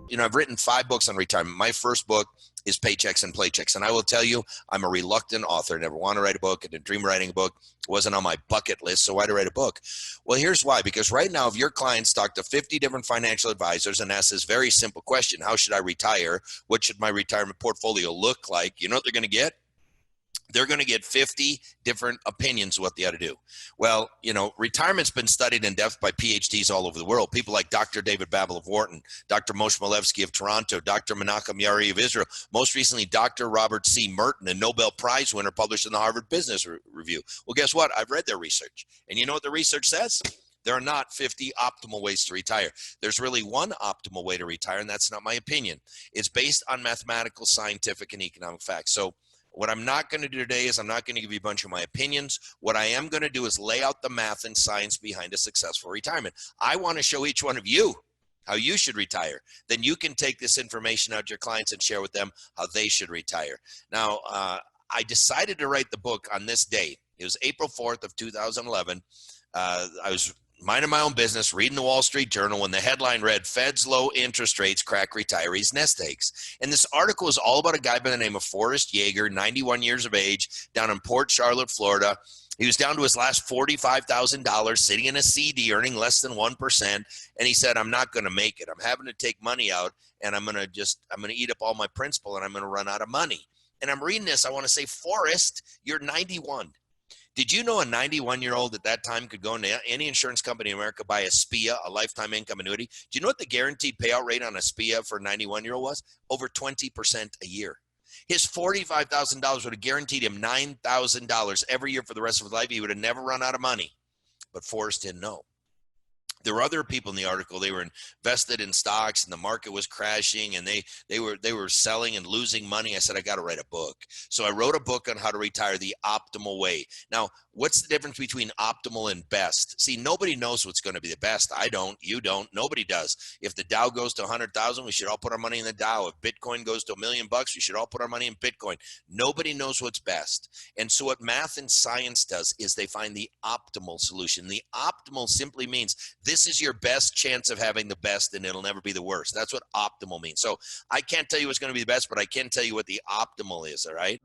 You know, I've written 5 books on retirement. My first book is Paychecks and Playchecks. And I will tell you, I'm a reluctant author. I never want to write a book. I didn't dream of writing a book. It wasn't on my bucket list. So why to write a book? Well, here's why. Because right now, if your clients talk to 50 different financial advisors and ask this very simple question, how should I retire? What should my retirement portfolio look like? You know what they're going to get? They're going to get 50 different opinions of what they ought to do. Well, you know, retirement's been studied in depth by PhDs all over the world. People like Dr. David Babel of Wharton, Dr. Moshe Milevsky of Toronto, Dr. Menachem Yari of Israel, most recently, Dr. Robert C. Merton, a Nobel Prize winner published in the Harvard Business Review. Well, guess what? I've read their research. And you know what the research says? There are not 50 optimal ways to retire. There's really one optimal way to retire, and that's not my opinion. It's based on mathematical, scientific, and economic facts. So what I'm not going to do today is I'm not going to give you a bunch of my opinions. What I am going to do is lay out the math and science behind a successful retirement. I want to show each one of you how you should retire. Then you can take this information out to your clients and share with them how they should retire. Now, I decided to write the book on this day. It was April 4th of 2011. I was minding my own business, reading the Wall Street Journal, when the headline read, Fed's low interest rates crack retirees' nest eggs. And this article is all about a guy by the name of Forrest Yeager, 91 years of age, down in Port Charlotte, Florida. He was down to his last $45,000, sitting in a CD, earning less than 1%. And he said, I'm not going to make it. I'm having to take money out, and I'm going to eat up all my principal, and I'm going to run out of money. And I'm reading this. I want to say, Forrest, you're 91. Did you know a 91-year-old at that time could go into any insurance company in America, buy a SPIA, a lifetime income annuity? Do you know what the guaranteed payout rate on a SPIA for a 91-year-old was? Over 20% a year. His $45,000 would have guaranteed him $9,000 every year for the rest of his life. He would have never run out of money. But Forrest didn't know. There were other people in the article. They were invested in stocks, and the market was crashing, and they were selling and losing money. I said, I got to write a book. So I wrote a book on how to retire the optimal way. Now, what's the difference between optimal and best? See, nobody knows what's going to be the best. I don't. You don't. Nobody does. If the Dow goes to 100,000, we should all put our money in the Dow. If Bitcoin goes to $1 million, we should all put our money in Bitcoin. Nobody knows what's best. And so what math and science does is they find the optimal solution. The optimal simply means this is your best chance of having the best, and it'll never be the worst. That's what optimal means. So I can't tell you what's going to be the best, but I can tell you what the optimal is, all right?